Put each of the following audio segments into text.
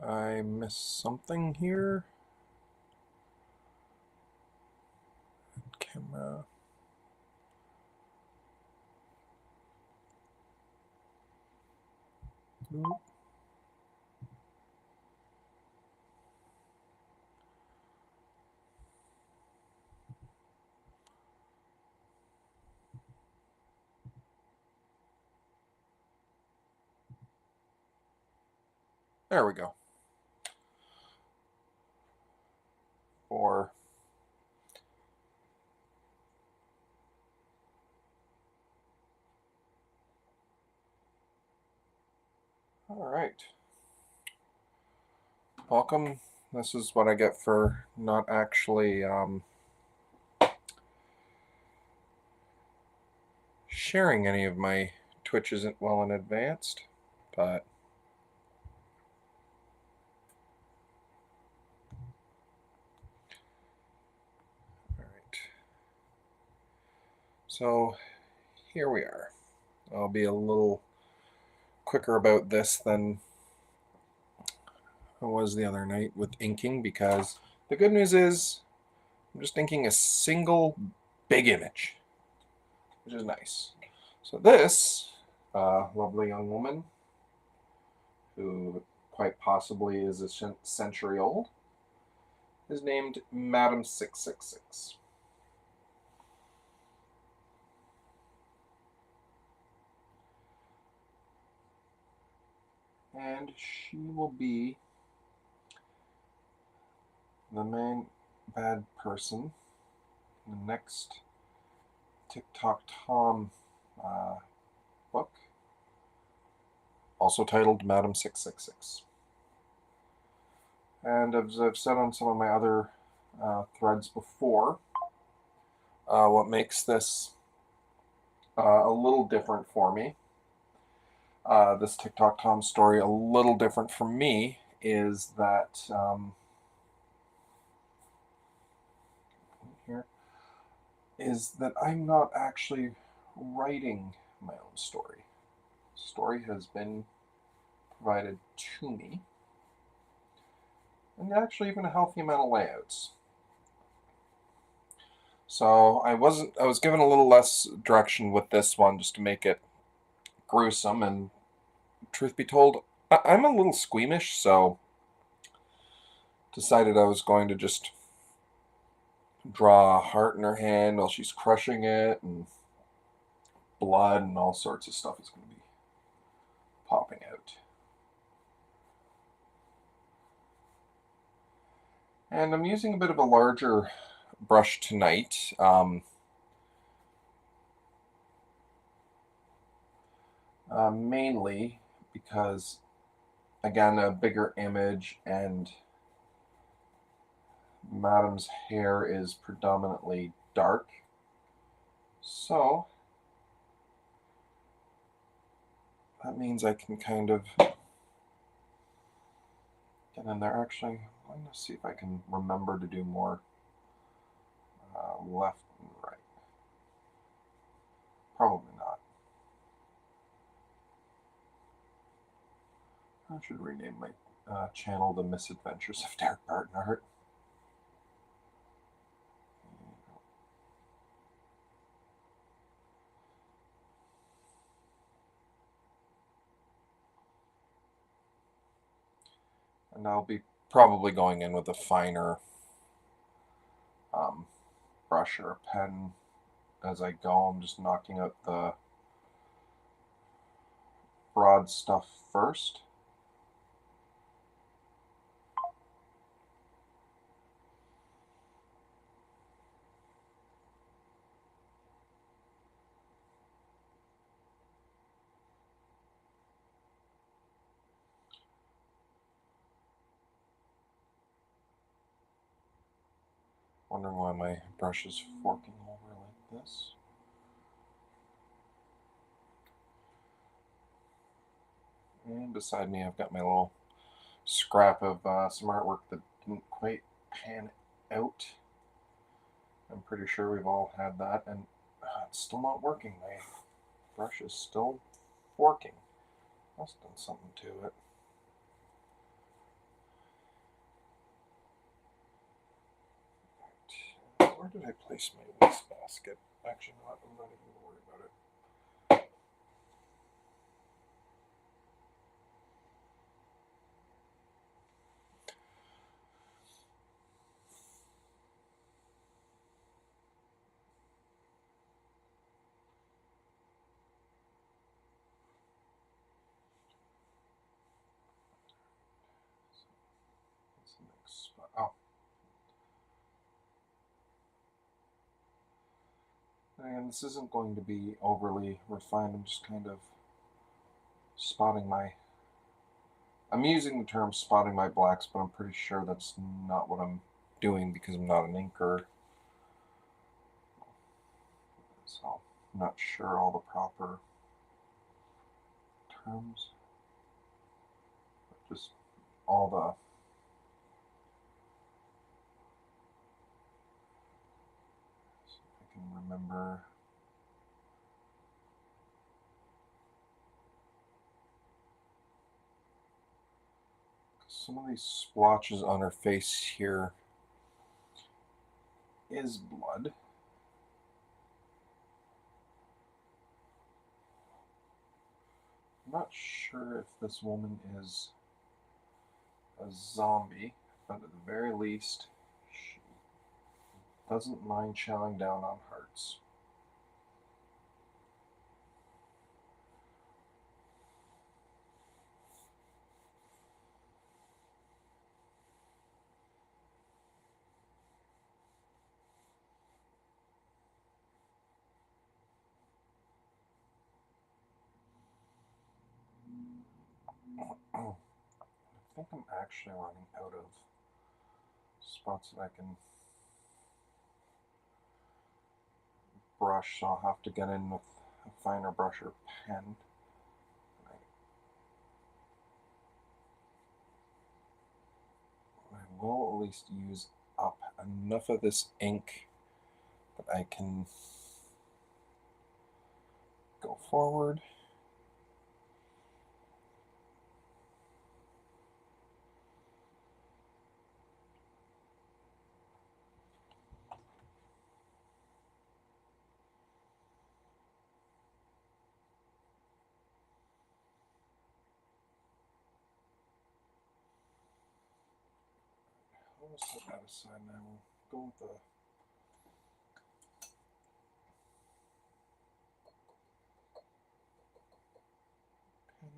I missed something here. Camera. Nope. There we go. 4. All right. Welcome. This is what I get for not actually sharing any of my Twitch isn't well in advanced, but all right. So here we are. I'll be a little quicker about this than I was the other night with inking because the good news is I'm just inking a single big image, which is nice. So this lovely young woman, who quite possibly is a century old, is named Madam 666. And she will be the main bad person in the next Tic Toc Tom book, also titled Madam 666. And as I've said on some of my other threads before, what makes this a little different for me, this Tic Toc Tom story a little different for me, is that here is that I'm not actually writing my own story. The story has been provided to me, and actually even a healthy amount of layouts. So I was given a little less direction with this one just to make it gruesome, and truth be told, I'm a little squeamish, so decided I was going to just draw a heart in her hand while she's crushing it, and blood and all sorts of stuff is going to be popping out. And I'm using a bit of a larger brush tonight. Mainly because, again, a bigger image, and Madam's hair is predominantly dark. So that means I can kind of get in there. Actually, I'm going to see if I can remember to do more left and right. Probably not. I should rename my channel The Misadventures of Derek Barton. And I'll be probably going in with a finer brush or a pen as I go. I'm just knocking out the broad stuff first. Wondering why my brush is forking over like this. And beside me, I've got my little scrap of some artwork that didn't quite pan out. I'm pretty sure we've all had that, and it's still not working. My brush is still forking. Must have done something to it. Where did I place my waste basket? Actually, I'm not even going to worry about it. What's the next spot? Oh. And this isn't going to be overly refined. I'm just kind of spotting my... I'm using the term spotting my blacks, but I'm pretty sure that's not what I'm doing because I'm not an inker. So I'm not sure all the proper terms. But just all the... See if I can remember... Some of these splotches on her face here is blood. I'm not sure if this woman is a zombie, but at the very least, she doesn't mind chowing down on hearts. I think I'm actually running out of spots that I can brush, so I'll have to get in with a finer brush or pen. I will at least use up enough of this ink that I can go forward. I'll set that aside now. We'll go with the pen.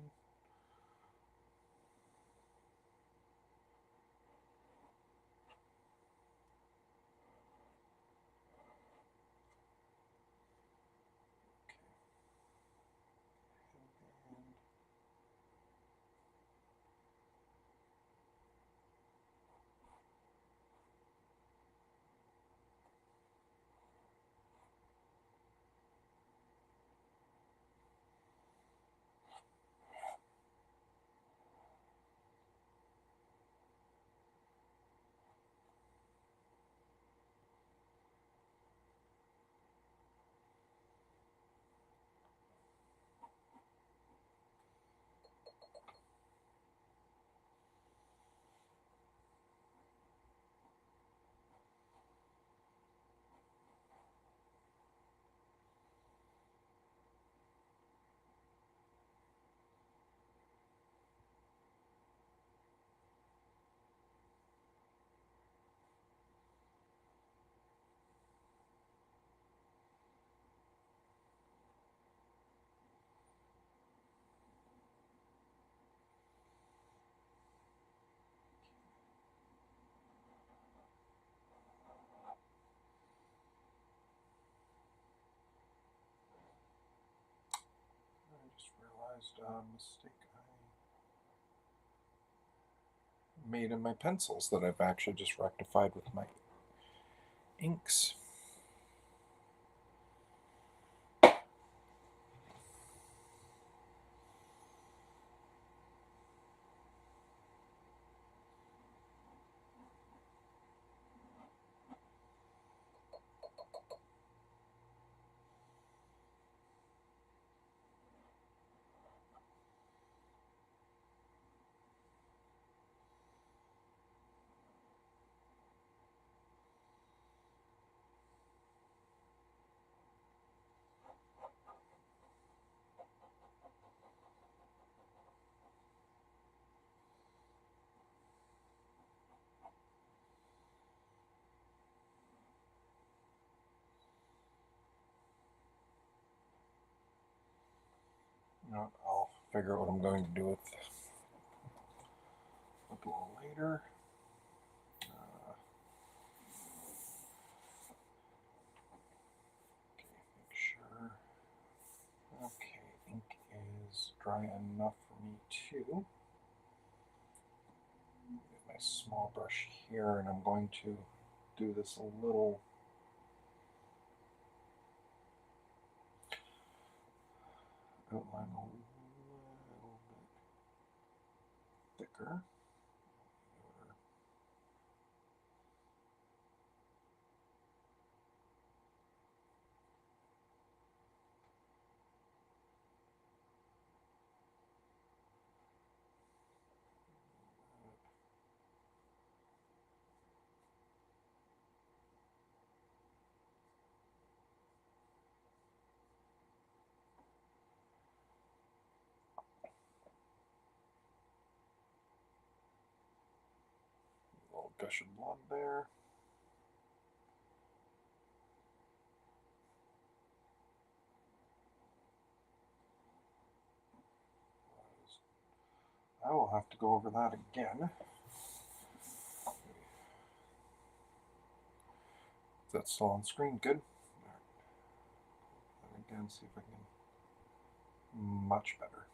I just realized a mistake I made in my pencils that I've actually just rectified with my inks. You know, I'll figure out what I'm going to do with it a little later. Okay, make sure. Okay, ink is dry enough for me too. Get my small brush here, and I'm going to do this a little outline a little bit thicker. A little gush of blood there. I will have to go over that again. Is that still on screen? Good. And again, see if I can. Much better.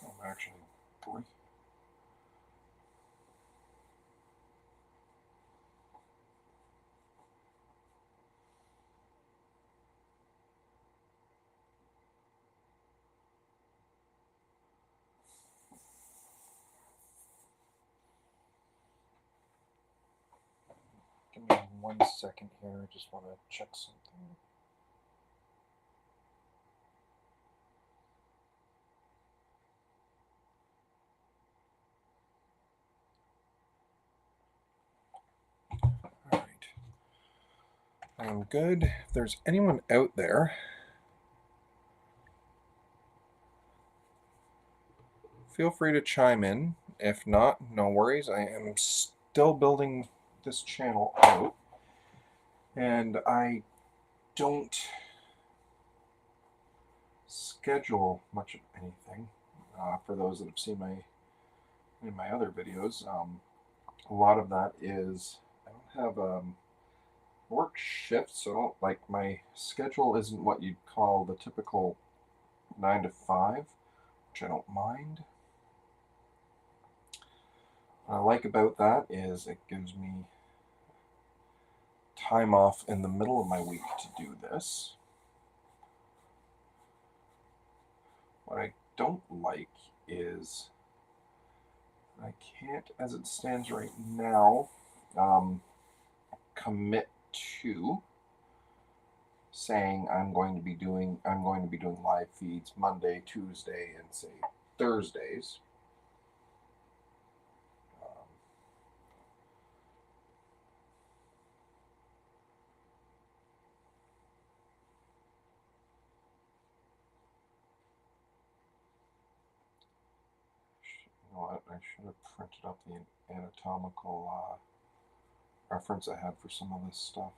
I'm actually, boy. Give me 1 second here. I just want to check something. All right. I'm good. If there's anyone out there, feel free to chime in. If not, no worries. I am still building this channel out, and I don't schedule much of anything. For those that have seen my other videos, a lot of that is I don't have work shifts, so I don't, like, my schedule isn't what you'd call the typical 9 to 5, which I don't mind. What I like about that is it gives me time off in the middle of my week to do this. What I don't like is I can't, as it stands right now, commit to saying I'm going to be doing live feeds Monday, Tuesday, and say Thursdays. You know what? I should have printed up the anatomical reference I had for some of this stuff.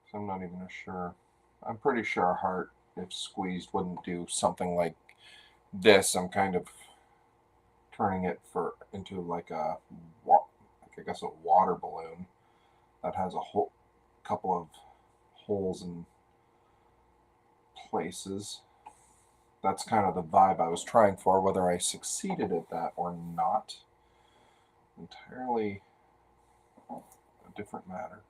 So I'm not even sure. I'm pretty sure a heart, if squeezed, wouldn't do something like this. I'm kind of turning it into like a, I guess, a water balloon that has a whole couple of holes in places. That's kind of the vibe I was trying for. Whether I succeeded at that or not, entirely a different matter.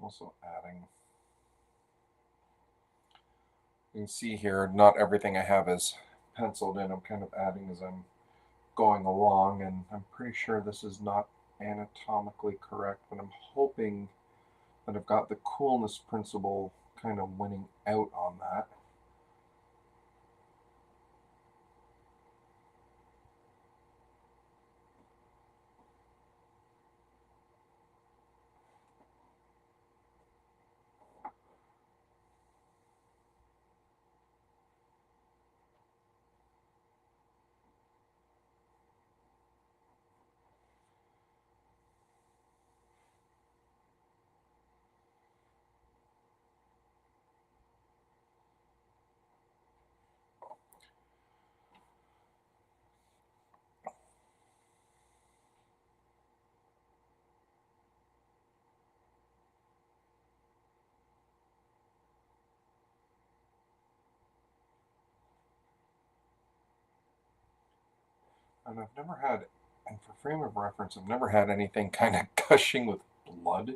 Also adding. You can see here, not everything I have is penciled in. I'm kind of adding as I'm going along, and I'm pretty sure this is not anatomically correct, but I'm hoping that I've got the coolness principle kind of winning out on that. And I've never had, and for frame of reference, I've never had anything kind of gushing with blood.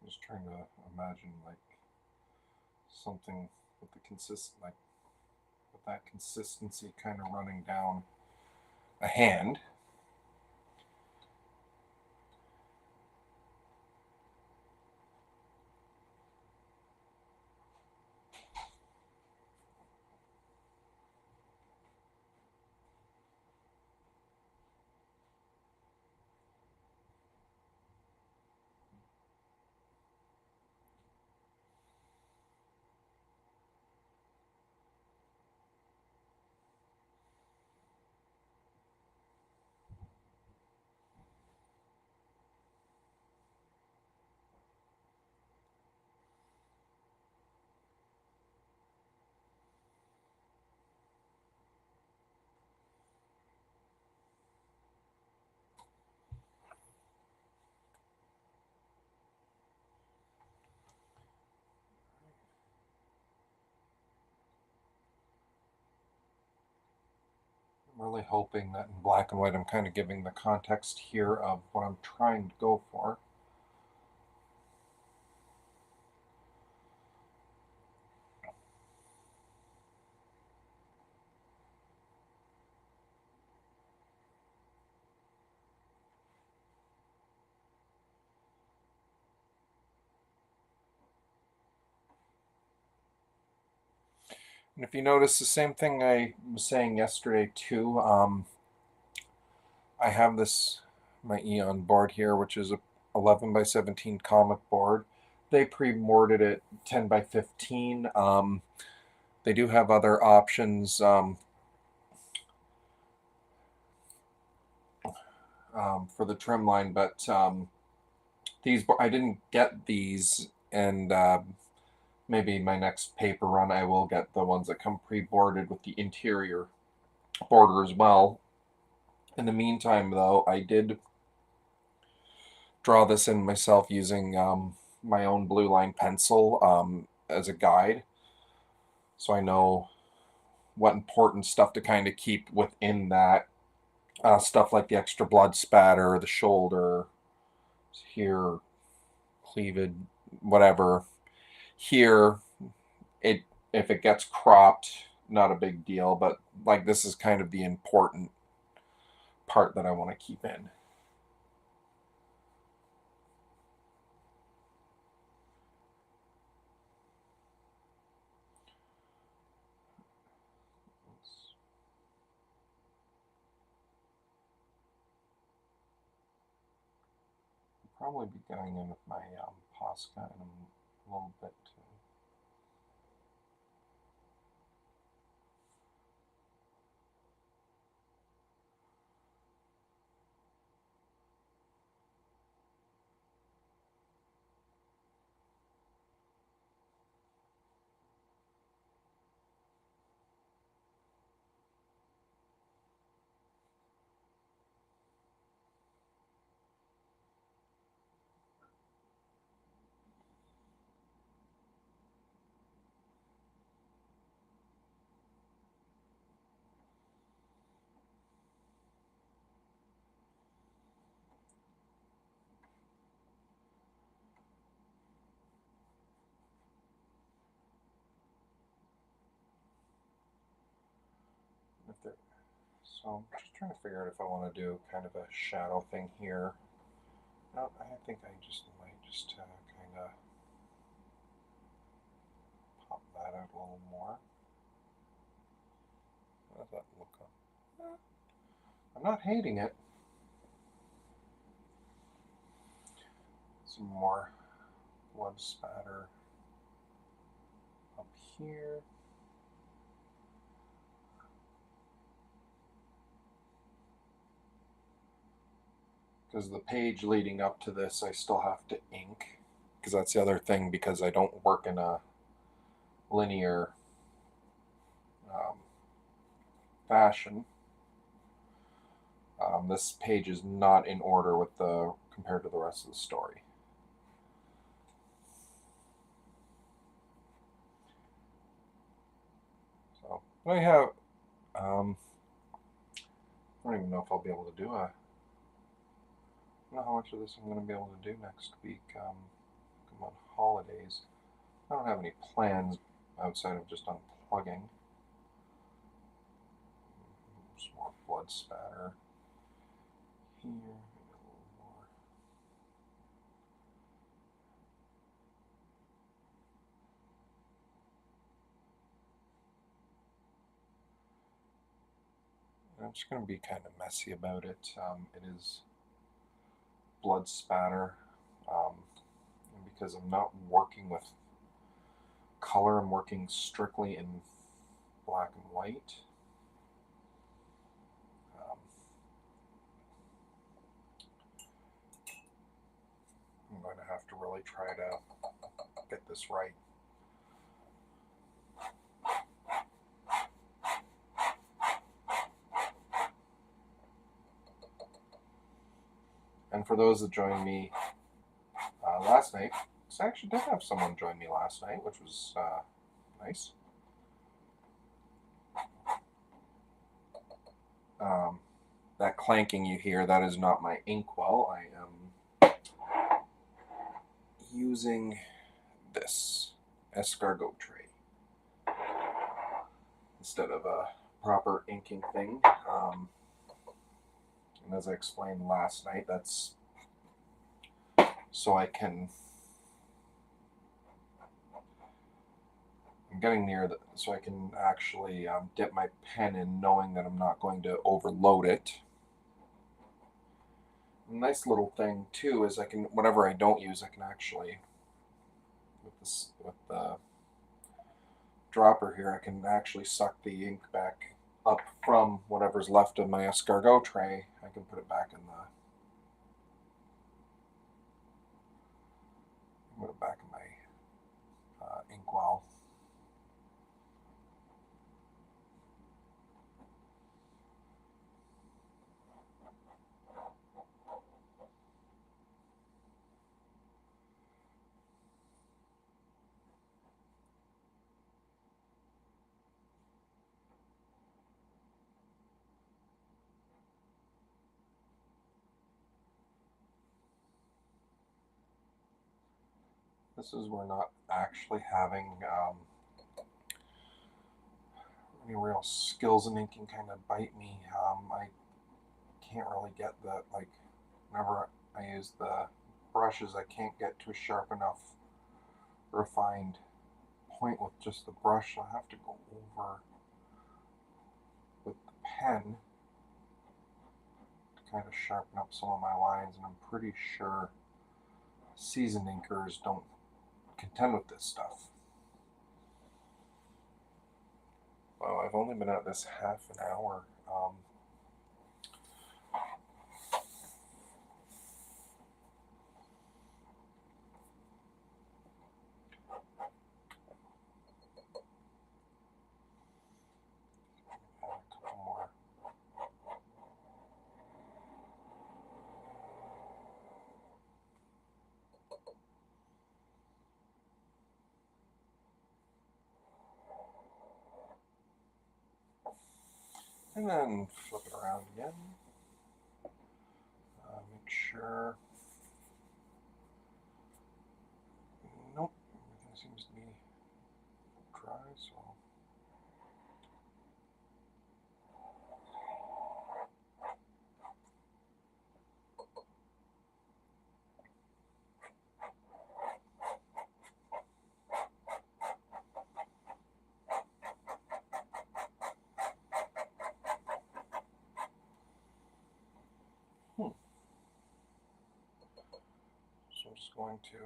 I'm just trying to imagine like something with the like with that consistency kind of running down a hand. I'm really hoping that in black and white I'm kind of giving the context here of what I'm trying to go for. And if you notice, the same thing I was saying yesterday too, I have this, my Eon board here, which is a 11 by 17 comic board. They pre-morted it 10 by 15. They do have other options for the trim line, but these, I didn't get these, and maybe my next paper run I will get the ones that come pre-boarded with the interior border as well. In the meantime, though, I did draw this in myself using my own blue line pencil as a guide, so I know what important stuff to kind of keep within that. Stuff like the extra blood spatter, the shoulder, here, cleavage, whatever. Here, it if it gets cropped, not a big deal, but like this is kind of the important part that I want to keep in. I'll probably be going in with my Posca in a little bit too. So I'm just trying to figure out if I want to do kind of a shadow thing here. No, I think I just might just kind of pop that out a little more. How does that look? I'm not hating it. Some more blood spatter up here. Because the page leading up to this, I still have to ink. Because that's the other thing, because I don't work in a linear fashion. This page is not in order with the compared to the rest of the story. So I have. I don't even know if I'll be able to do a. I don't know how much of this I'm going to be able to do next week. I'm on holidays. I don't have any plans outside of just unplugging. Some more blood spatter here. Maybe a little more. I'm just going to be kind of messy about it. It is blood spatter. Because I'm not working with color, I'm working strictly in black and white. I'm going to have to really try to get this right. And for those that joined me last night, I actually did have someone join me last night, which was nice. That clanking you hear, that is not my inkwell. I am using this escargot tray instead of a proper inking thing. And as I explained last night, that's so I can. I'm getting near that, so I can actually dip my pen in, knowing that I'm not going to overload it. A nice little thing too is I can, whatever I don't use, I can actually with the dropper here, I can actually suck the ink back up from whatever's left of my escargot tray. I can put it back in the. Put it back in my inkwell. This is we're not actually having any real skills in inking kind of bite me. I can't really get that, like, whenever I use the brushes, I can't get to a sharp enough refined point with just the brush. I have to go over with the pen to kind of sharpen up some of my lines, and I'm pretty sure seasoned inkers don't contend with this stuff. Wow, I've only been at this half an hour. A couple more. And then flip it around again. Make sure. Nope, everything seems to be dry, so. So I'm just going to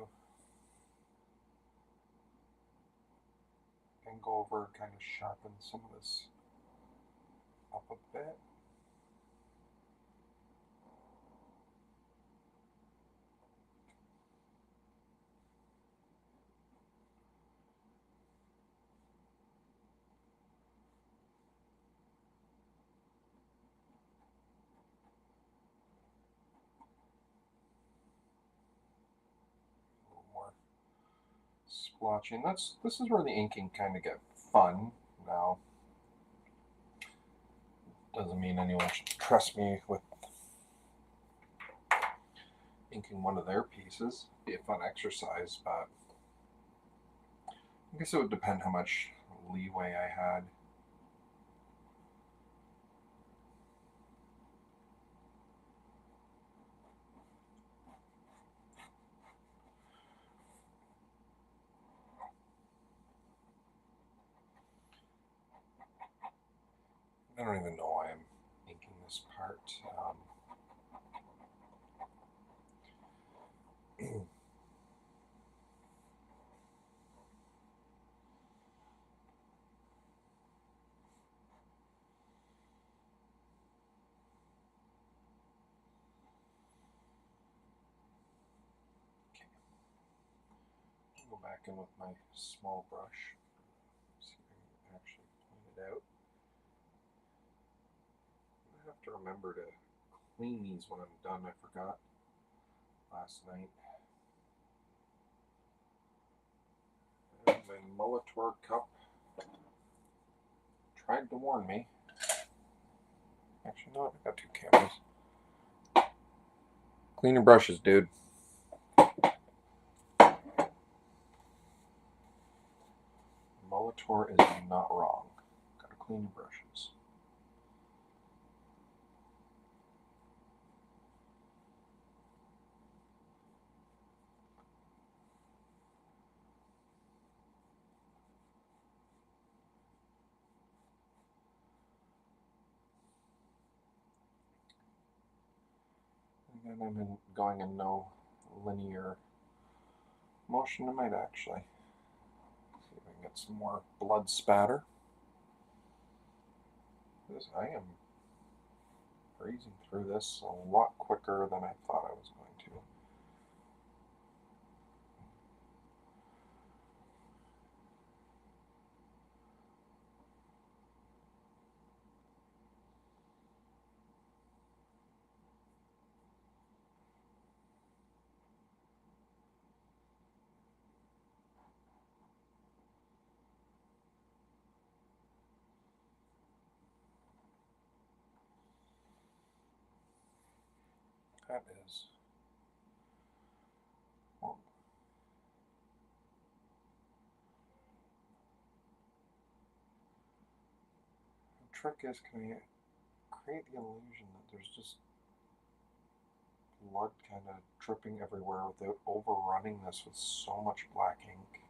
go over and kind of sharpen some of this up a bit. A little more splotching. This is where the inking kind of get fun. Now, doesn't mean anyone should trust me with inking one of their pieces. It'd be a fun exercise, but I guess it would depend how much leeway I had. I don't even know why I'm inking this part. Go back in with my small brush. See if I can actually point it out. I have to remember to clean these when I'm done. I forgot last night. And my Molitor cup tried to warn me. Actually, no, I got two cameras. Clean your brushes, dude. Molitor is not wrong. Gotta clean your brushes. And I'm going in no linear motion. I might actually see if I can get some more blood spatter. Because I am breezing through this a lot quicker than I thought I was going to. That is. Well, the trick is, can I create the illusion that there's just blood kind of dripping everywhere without overrunning this with so much black ink?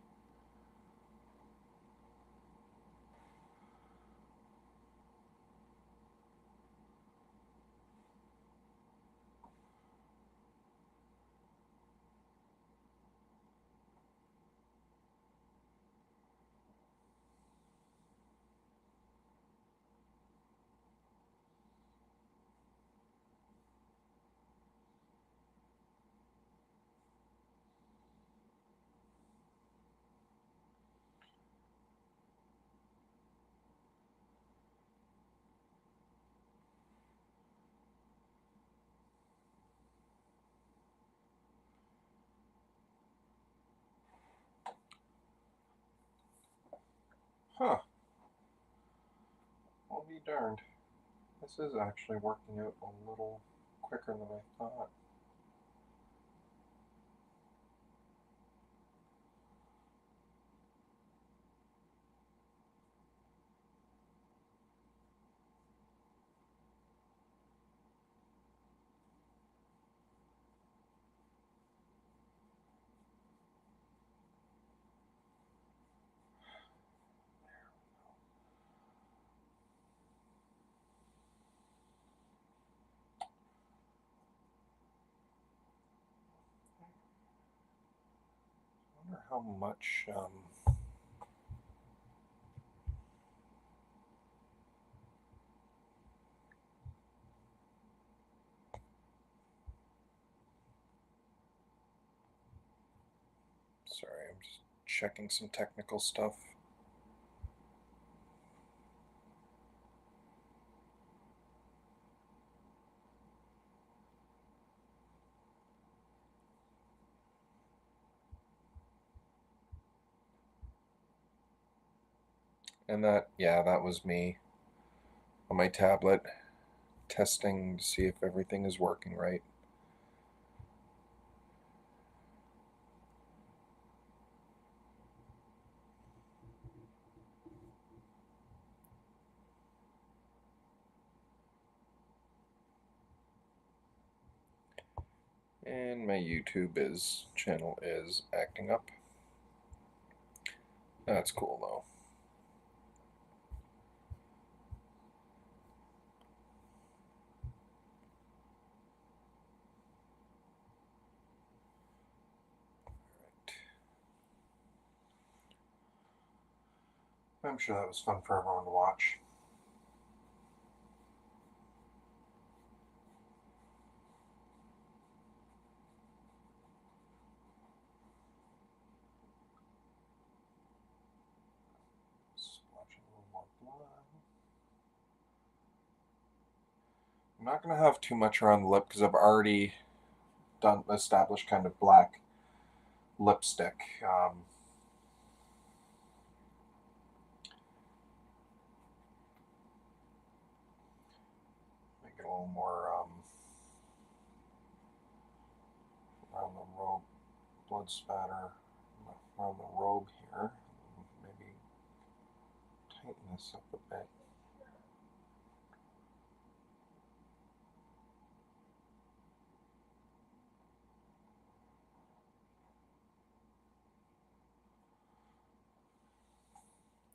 Huh. I'll be darned. This is actually working out a little quicker than I thought. wonder how much sorry, I'm just checking some technical stuff. And that, yeah, that was me on my tablet testing to see if everything is working right. And my YouTube channel is acting up. That's cool though. I'm sure that was fun for everyone to watch. Splotching a little more blood. I'm not going to have too much around the lip because I've already done established kind of black lipstick. Make it a little more around the robe, blood spatter around the robe here. Maybe tighten this up a bit.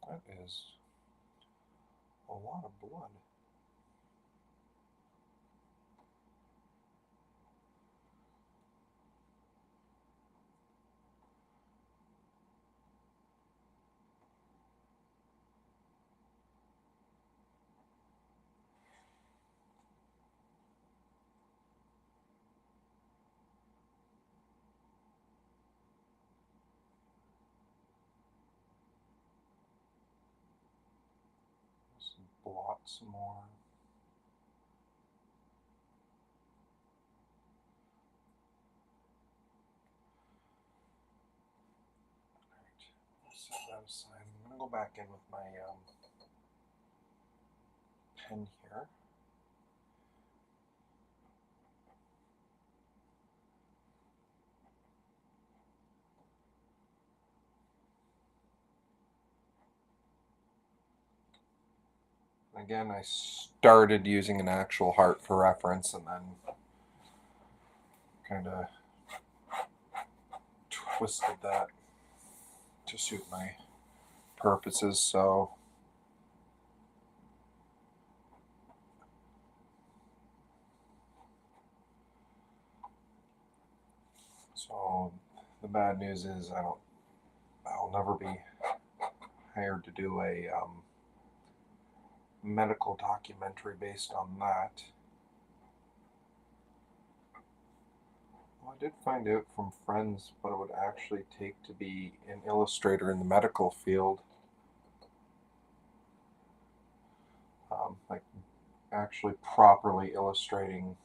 That is a lot of blood. Just blot some more. Set that aside. I'm going to go back in with my pen here. Again, I started using an actual heart for reference and then kind of twisted that to suit my purposes. So the bad news is I'll never be hired to do a medical documentary based on that. Well, I did find out from friends what it would actually take to be an illustrator in the medical field. Like actually properly illustrating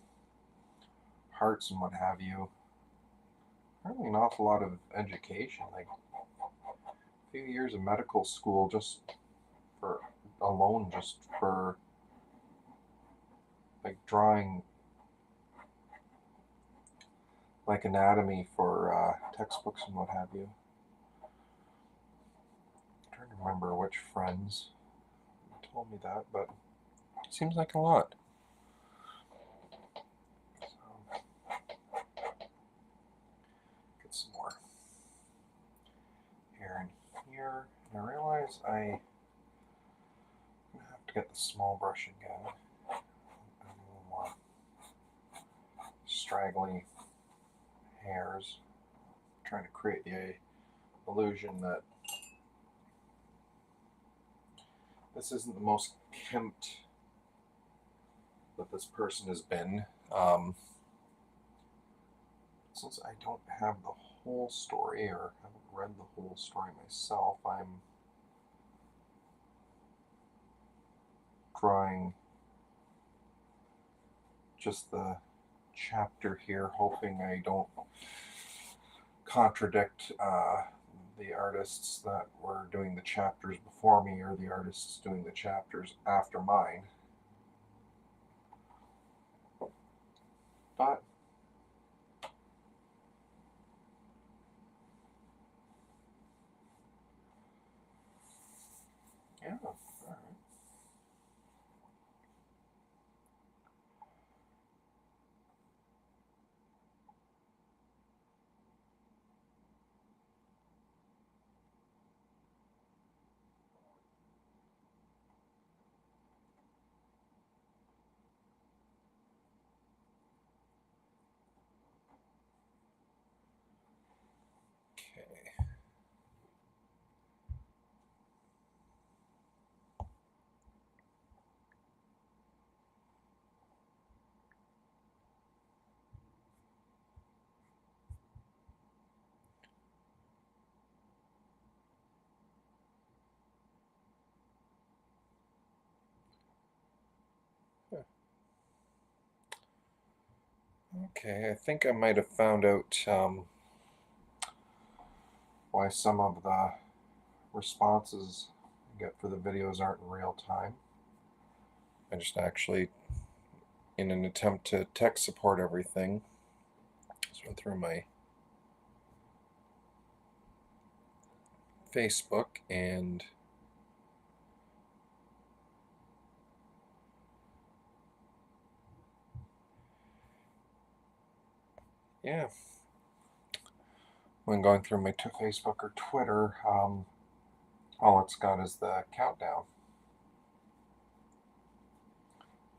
hearts and what have you. Apparently an awful lot of education, like a few years of medical school just for like drawing like anatomy for textbooks and what have you. I'm trying to remember which friends told me that, but it seems like a lot. So, get some more hair in here. And I realize I'm going to have to get the small brush again. A little more straggly hairs. I'm trying to create the illusion that this isn't the most kempt that this person has been. Since I don't have the whole story, or haven't read the whole story myself, I'm drawing just the chapter here, hoping I don't contradict the artists that were doing the chapters before me or the artists doing the chapters after mine. But yeah, all right. Okay. Okay, I think I might have found out why some of the responses I get for the videos aren't in real time. I just actually, in an attempt to tech support everything, just went through my Facebook and yeah, when going through my Facebook or Twitter, all it's got is the countdown.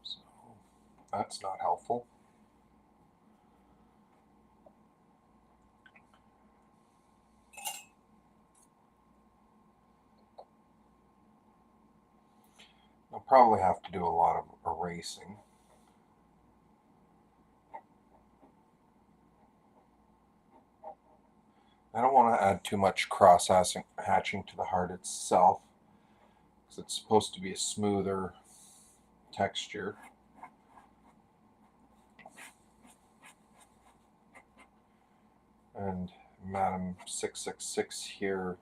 So that's not helpful. I'll probably have to do a lot of erasing. I don't want to add too much cross-hatching to the heart itself, because it's supposed to be a smoother texture. And Madam 666 here,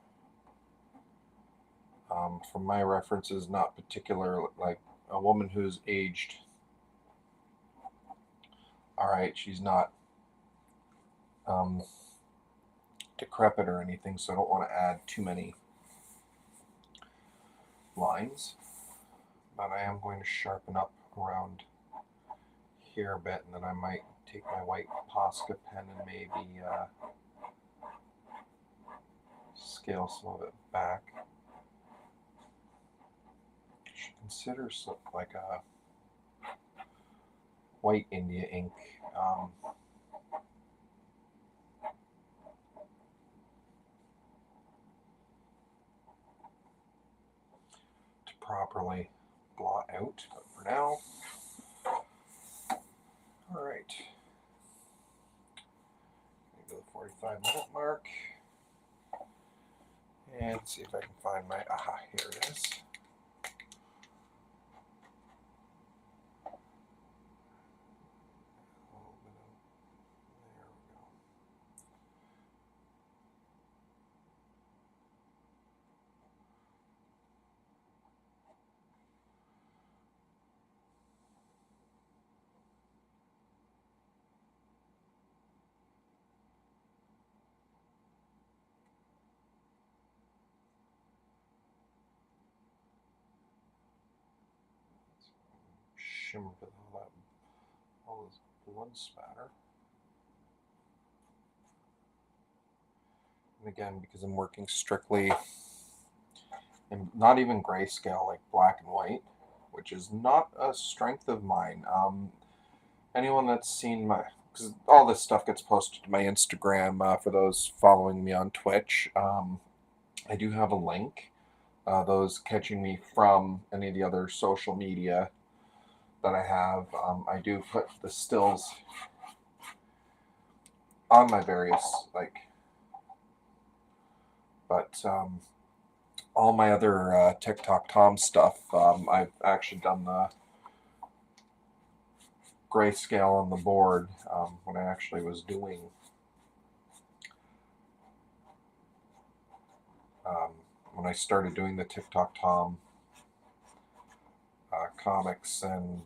from my references, not particular, like a woman who's aged. All right, she's not decrepit or anything, so I don't want to add too many lines. But I am going to sharpen up around here a bit, and then I might take my white Posca pen and maybe scale some of it back. Should consider something like a white India ink. To properly blot out, but for now, all right. Go to the 45-minute mark and see if I can find my, aha, here it is. Shimmer with all this blood spatter. And again, because I'm working strictly and not even grayscale, like black and white, which is not a strength of mine. Anyone that's seen my because all this stuff gets posted to my Instagram for those following me on Twitch. I do have a link. Those catching me from any of the other social media that I have, I do put the stills on my various, but all my other Tic Toc Tom stuff, I've actually done the grayscale on the board when I actually was doing when I started doing the Tic Toc Tom comics, and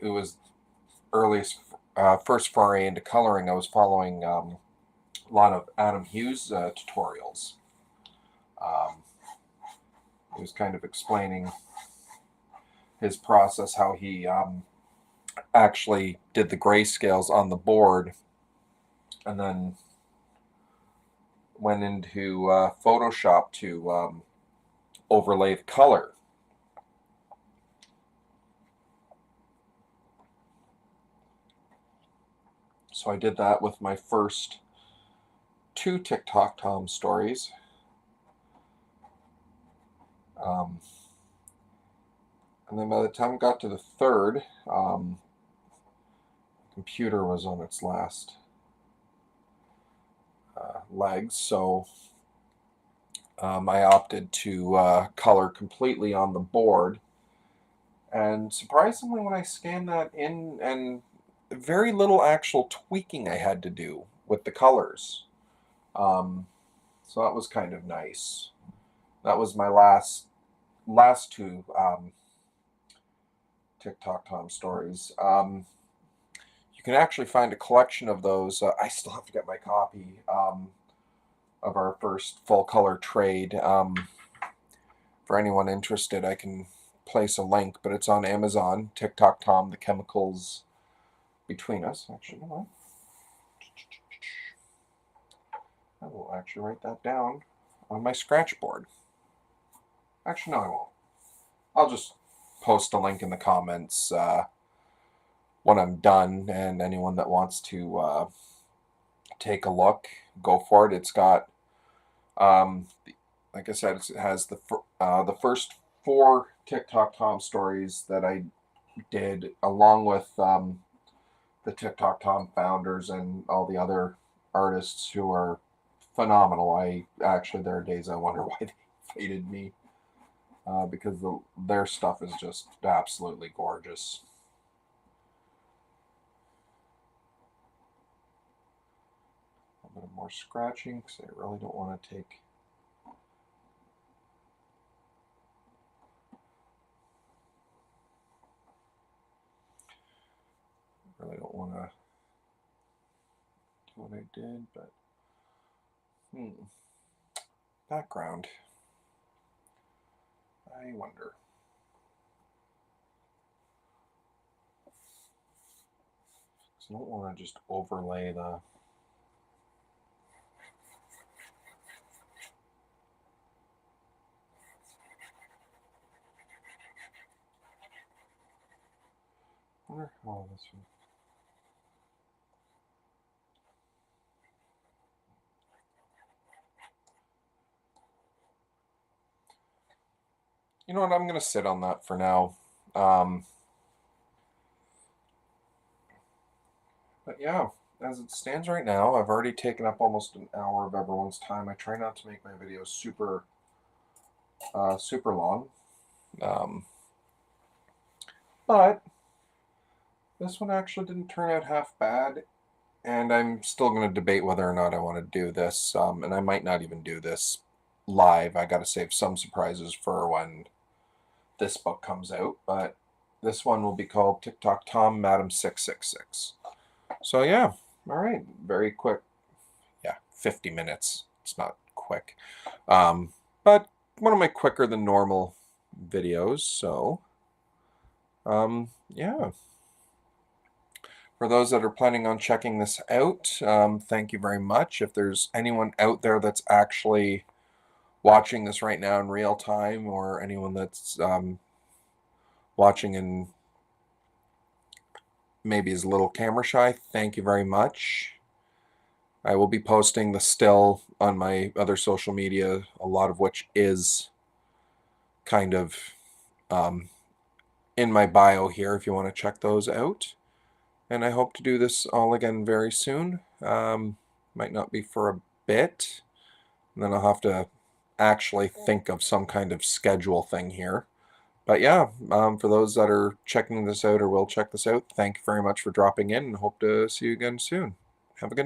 it was earliest first foray into coloring. I was following a lot of Adam Hughes tutorials. He was kind of explaining his process, how he actually did the grayscales on the board and then went into Photoshop to overlay the color. So I did that with my first 2 Tic Toc Tom stories. And then by the time I got to the third, computer was on its last legs, so I opted to color completely on the board. And surprisingly, when I scanned that in, and very little actual tweaking I had to do with the colors. So that was kind of nice. That was my last 2 Tic Toc Tom stories. You can actually find a collection of those. I still have to get my copy of our first full color trade. For anyone interested, I can place a link, but it's on Amazon. Tic Toc Tom, The Chemicals Between Us. Actually, you know what? I will actually write that down on my scratch board. Actually, no, I won't. I'll just post a link in the comments when I'm done, and anyone that wants to take a look, go for it. It's got, like I said, it has the first 4 Tic Toc Tom stories that I did, along with the Tic Toc Tom founders and all the other artists who are phenomenal. There are days I wonder why they hated me, because their stuff is just absolutely gorgeous. A bit more scratching because I really don't want to take. Really don't want to do what I did, but background. I wonder. I don't want to just overlay the. I wonder how this one. You know what? I'm going to sit on that for now. But yeah, as it stands right now, I've already taken up almost an hour of everyone's time. I try not to make my videos super long. But this one actually didn't turn out half bad. And I'm still going to debate whether or not I want to do this. And I might not even do this live. I got to save some surprises for when this book comes out. But this one will be called Tic Toc Tom, Madam 666. So yeah, all right, very quick. Yeah, 50 minutes. It's not quick. But one of my quicker than normal videos. So yeah. For those that are planning on checking this out, thank you very much. If there's anyone out there that's actually watching this right now in real time, or anyone that's watching in maybe is a little camera shy, thank you very much. I will be posting the still on my other social media, a lot of which is kind of in my bio here if you want to check those out. And I hope to do this all again very soon. Might not be for a bit. And then I'll have to actually think of some kind of schedule thing here. But yeah, for those that are checking this out or will check this out, thank you very much for dropping in, and hope to see you again soon. Have a good night.